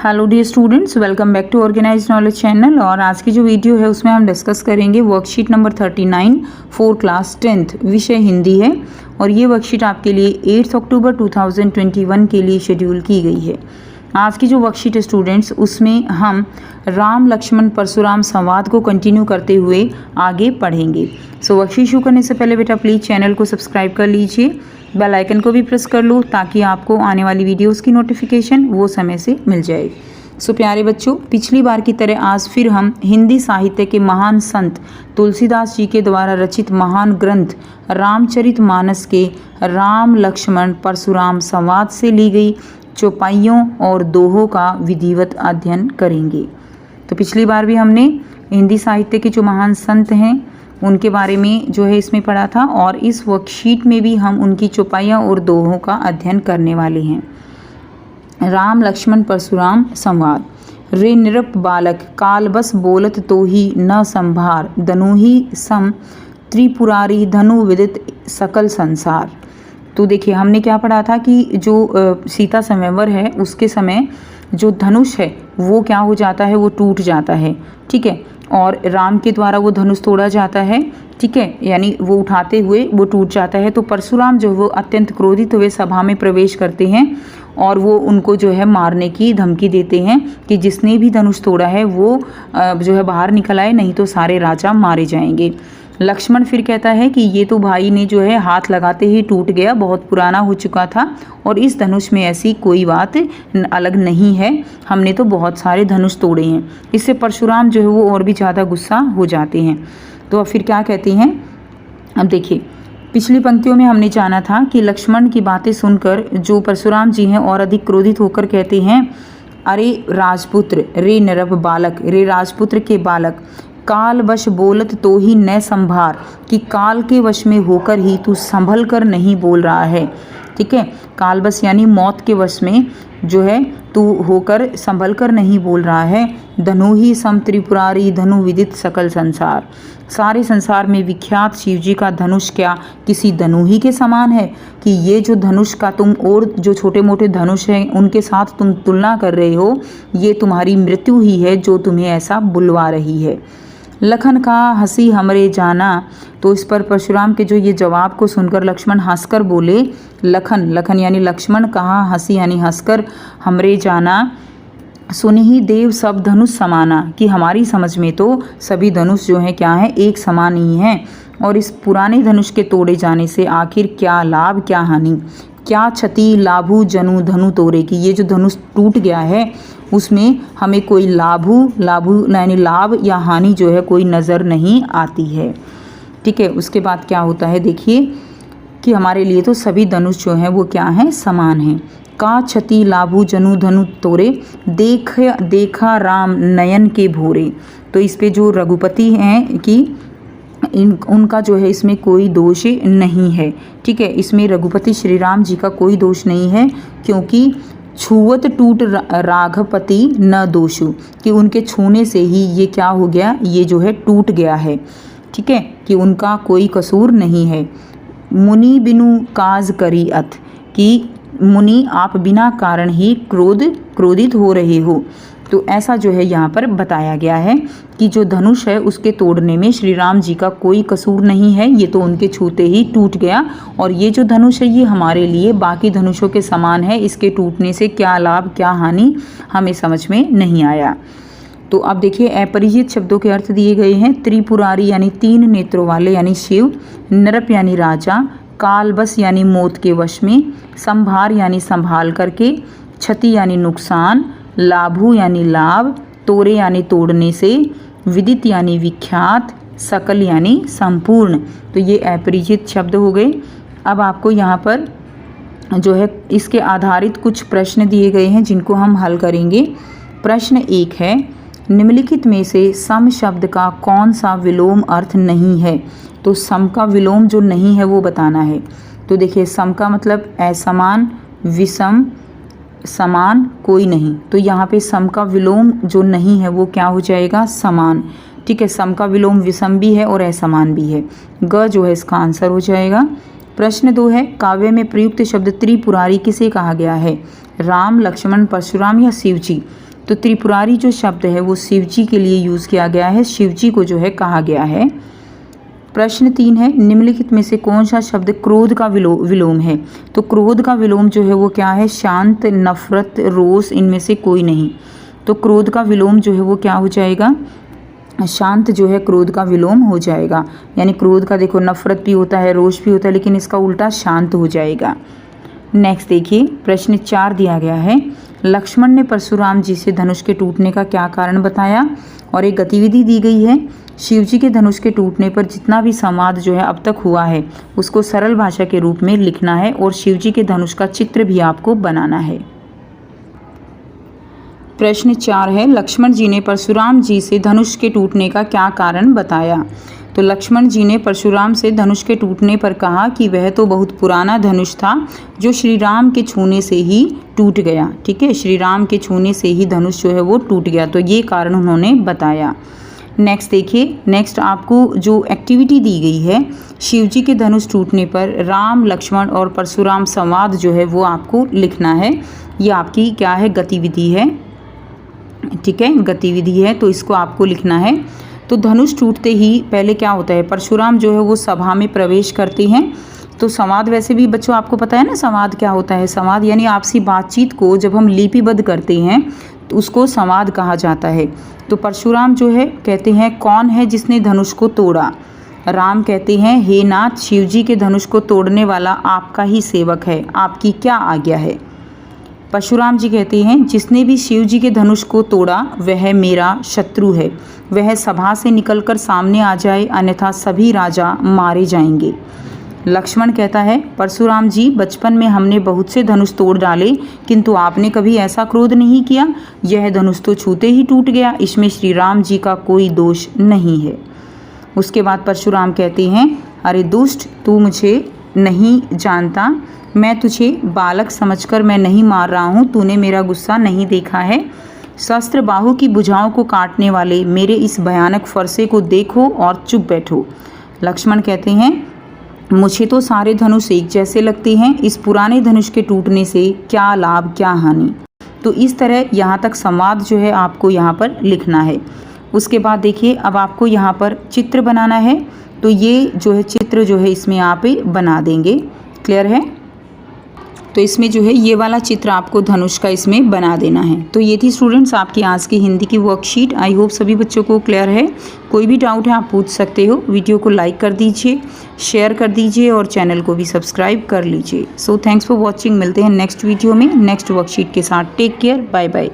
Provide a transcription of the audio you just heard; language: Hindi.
Hello dear students, welcome back to organised knowledge channel. और आज की जो वीडियो है उसमें हम डिस्कस करेंगे worksheet number 39 for class 10th, विषय हिंदी है। और ये वर्कशीट आपके लिए 8 अक्टूबर 2021 के लिए शेड्यूल की गई है। आज की जो वर्कशीट है स्टूडेंट्स, उसमें हम राम लक्ष्मण परशुराम संवाद को कंटिन्यू करते हुए आगे पढ़ेंगे। सो वर्कशीट शुरू करने से पहले बेटा प्लीज़ चैनल को सब्सक्राइब कर लीजिए, बेल आइकन को भी प्रेस कर लो ताकि आपको आने वाली वीडियोस की नोटिफिकेशन वो समय से मिल जाए। सो प्यारे बच्चों, पिछली बार की तरह आज फिर हम हिंदी साहित्य के महान संत तुलसीदास जी के द्वारा रचित महान ग्रंथ रामचरितमानस के राम लक्ष्मण परशुराम संवाद से ली गई चौपाइयों और दोहों का विधिवत अध्ययन करेंगे। तो पिछली बार भी हमने हिंदी साहित्य के जो महान संत हैं उनके बारे में जो है इसमें पढ़ा था, और इस वर्कशीट में भी हम उनकी चौपाइयाँ और दोहों का अध्ययन करने वाले हैं। राम लक्ष्मण परशुराम संवाद। रे निरप बालक काल बस बोलत तो ही न संभार, धनुहि सम त्रिपुरारी धनु विदित सकल संसार। तो देखिए हमने क्या पढ़ा था कि जो सीता स्वयंवर है उसके समय जो धनुष है वो क्या हो जाता है, वो टूट जाता है, ठीक है। और राम के द्वारा वो धनुष तोड़ा जाता है, ठीक है, यानी वो उठाते हुए वो टूट जाता है। तो परशुराम जो वो अत्यंत क्रोधित हुए सभा में प्रवेश करते हैं और वो उनको जो है मारने की धमकी देते हैं कि जिसने भी धनुष तोड़ा है वो जो है बाहर निकल आए, नहीं तो सारे राजा मारे जाएंगे। लक्ष्मण फिर कहता है कि ये तो भाई ने जो है हाथ लगाते ही टूट गया, बहुत पुराना हो चुका था और इस धनुष में ऐसी कोई बात अलग नहीं है, हमने तो बहुत सारे धनुष तोड़े हैं। इससे परशुराम जो है वो और भी ज़्यादा गुस्सा हो जाते हैं। तो अब फिर क्या कहते हैं, अब देखिए पिछली पंक्तियों में हमने जाना था कि लक्ष्मण की बातें सुनकर जो परशुराम जी हैं और अधिक क्रोधित होकर कहते हैं, अरे राजपुत्र, रे नरप बालक, रे राजपुत्र के बालक, काल वश बोलत तो ही न संभार, कि काल के वश में होकर ही तू संभल कर नहीं बोल रहा है, ठीक है। काल बस यानी मौत के वश में जो है तू होकर संभल कर नहीं बोल रहा है। धनु ही सम त्रिपुरारी धनु विदित सकल संसार, सारे संसार में विख्यात शिव जी का धनुष क्या किसी धनु ही के समान है, कि ये जो धनुष का तुम और जो छोटे मोटे धनुष हैं उनके साथ तुम तुलना कर रहे हो, ये तुम्हारी मृत्यु ही है जो तुम्हें ऐसा बुलवा रही है। लखन का हंसी हमरे जाना। तो इस पर परशुराम के जो ये जवाब को सुनकर लक्ष्मण हंसकर बोले, लखन, लखन यानी लक्ष्मण, कहा हंसी यानी हंसकर, हमरे जाना सुनि ही देव सब धनुष समाना, कि हमारी समझ में तो सभी धनुष जो हैं क्या हैं, एक समान ही हैं। और इस पुराने धनुष के तोड़े जाने से आखिर क्या लाभ क्या हानि, क्या क्षति लाभू जनु धनु तोरे, की ये जो धनुष टूट गया है उसमें हमें कोई लाभू यानी लाभ या हानि जो है कोई नज़र नहीं आती है, ठीक है। उसके बाद क्या होता है देखिए कि हमारे लिए तो सभी धनुष जो हैं वो क्या हैं, समान हैं। का क्षति लाभू जनु धनु तोरे, देखा राम नयन के भोरे। तो इस पे जो रघुपति हैं कि उनका जो है इसमें कोई दोष नहीं है, ठीक है। इसमें रघुपति श्री राम जी का कोई दोष नहीं है, क्योंकि छुवत टूट राघवपति न दोषु, कि उनके छूने से ही ये क्या हो गया, ये जो है टूट गया है, ठीक है, कि उनका कोई कसूर नहीं है। मुनि बिनु काज करी अथ, कि मुनि आप बिना कारण ही क्रोधित हो रहे हो। तो ऐसा जो है यहाँ पर बताया गया है कि जो धनुष है उसके तोड़ने में श्री राम जी का कोई कसूर नहीं है, ये तो उनके छूते ही टूट गया। और ये जो धनुष है ये हमारे लिए बाकी धनुषों के समान है, इसके टूटने से क्या लाभ क्या हानि हमें समझ में नहीं आया। तो अब देखिए अपरिचित शब्दों के अर्थ दिए गए हैं। त्रिपुरारी यानी तीन नेत्रों वाले यानी शिव, नरप यानी राजा, कालबस यानी मौत के वश में, संभार यानी संभाल करके, क्षति यानी नुकसान, लाभू यानी लाभ, तोरे यानी तोड़ने से, विदित यानी विख्यात, सकल यानी संपूर्ण। तो ये अपरिचित शब्द हो गए। अब आपको यहाँ पर जो है इसके आधारित कुछ प्रश्न दिए गए हैं जिनको हम हल करेंगे। प्रश्न 1 है, निम्नलिखित में से सम शब्द का कौन सा विलोम अर्थ नहीं है। तो सम का विलोम जो नहीं है वो बताना है। तो देखिए सम का मतलब असमान, विषम, समान, कोई नहीं। तो यहाँ पे सम का विलोम जो नहीं है वो क्या हो जाएगा, समान, ठीक है। सम का विलोम विषम भी है और असमान भी है, ग जो है इसका आंसर हो जाएगा। प्रश्न 2 है, काव्य में प्रयुक्त शब्द त्रिपुरारी किसे कहा गया है, राम, लक्ष्मण, परशुराम या शिव जी। तो त्रिपुरारी जो शब्द है वो शिव जी के लिए यूज़ किया गया है, शिव जी को जो है कहा गया है। प्रश्न 3 है, निम्नलिखित में से कौन सा शब्द क्रोध का विलोम है? तो क्रोध का विलोम जो है वो क्या है? शांत, नफरत, रोष, इनमें से कोई नहीं। तो क्रोध का विलोम जो है वो क्या हो जाएगा? शांत जो है क्रोध का विलोम हो जाएगा। यानी क्रोध का देखो नफरत भी होता है, रोष भी होता है, लेकिन इसका उल्टा शांत हो जाएगा। नेक्स्ट देखिए, प्रश्न 4 दिया गया है, लक्ष्मण ने परशुराम जी से धनुष के टूटने का क्या कारण बताया? और एक गतिविधि दी गई है, शिव जी के धनुष के टूटने पर जितना भी संवाद जो है अब तक हुआ है उसको सरल भाषा के रूप में लिखना है और शिव जी के धनुष का चित्र भी आपको बनाना है। प्रश्न 4 है, लक्ष्मण जी ने परशुराम जी से धनुष के टूटने का क्या कारण बताया? तो लक्ष्मण जी ने परशुराम से धनुष के टूटने पर कहा कि वह तो बहुत पुराना धनुष था जो श्री राम के छूने से ही टूट गया। ठीक है, श्री राम के छूने से ही धनुष जो है वो टूट गया, तो ये कारण उन्होंने बताया। नेक्स्ट देखिए, नेक्स्ट आपको जो एक्टिविटी दी गई है, शिव जी के धनुष टूटने पर राम, लक्ष्मण और परशुराम संवाद जो है वो आपको लिखना है। ये आपकी क्या है? गतिविधि है। ठीक है, गतिविधि है, तो इसको आपको लिखना है। तो धनुष टूटते ही पहले क्या होता है? परशुराम जो है वो सभा में प्रवेश करते हैं। तो संवाद वैसे भी बच्चों आपको पता है ना संवाद क्या होता है? संवाद यानी आपसी बातचीत को जब हम लिपिबद्ध करते हैं तो उसको संवाद कहा जाता है। तो परशुराम जो है कहते हैं, कौन है जिसने धनुष को तोड़ा? राम कहते हैं, हे नाथ, शिव जी के धनुष को तोड़ने वाला आपका ही सेवक है, आपकी क्या आज्ञा है? परशुराम जी कहते हैं, जिसने भी शिव जी के धनुष को तोड़ा वह मेरा शत्रु है, वह सभा से निकलकर सामने आ जाए, अन्यथा सभी राजा मारे जाएंगे। लक्ष्मण कहता है, परशुराम जी, बचपन में हमने बहुत से धनुष तोड़ डाले, किंतु आपने कभी ऐसा क्रोध नहीं किया। यह धनुष तो छूते ही टूट गया, इसमें श्री राम जी का कोई दोष नहीं है। उसके बाद परशुराम कहते हैं, अरे दुष्ट, तू मुझे नहीं जानता, मैं तुझे बालक समझकर मैं नहीं मार रहा हूँ, तूने मेरा गुस्सा नहीं देखा है। शस्त्र बाहु की भुजाओं को काटने वाले मेरे इस भयानक फरसे को देखो और चुप बैठो। लक्ष्मण कहते हैं, मुझे तो सारे धनुष एक जैसे लगते हैं, इस पुराने धनुष के टूटने से क्या लाभ क्या हानि। तो इस तरह यहाँ तक संवाद जो है आपको यहाँ पर लिखना है। उसके बाद देखिए, अब आपको यहाँ पर चित्र बनाना है। तो ये जो है चित्र जो है इसमें आप बना देंगे। क्लियर है? तो इसमें जो है ये वाला चित्र आपको धनुष का इसमें बना देना है। तो ये थी स्टूडेंट्स आपकी आज की हिंदी की वर्कशीट। आई होप सभी बच्चों को क्लियर है। कोई भी डाउट है आप पूछ सकते हो। वीडियो को लाइक कर दीजिए, शेयर कर दीजिए और चैनल को भी सब्सक्राइब कर लीजिए। So thanks for watching. मिलते हैं नेक्स्ट वीडियो में नेक्स्ट वर्कशीट के साथ। Take care, bye bye.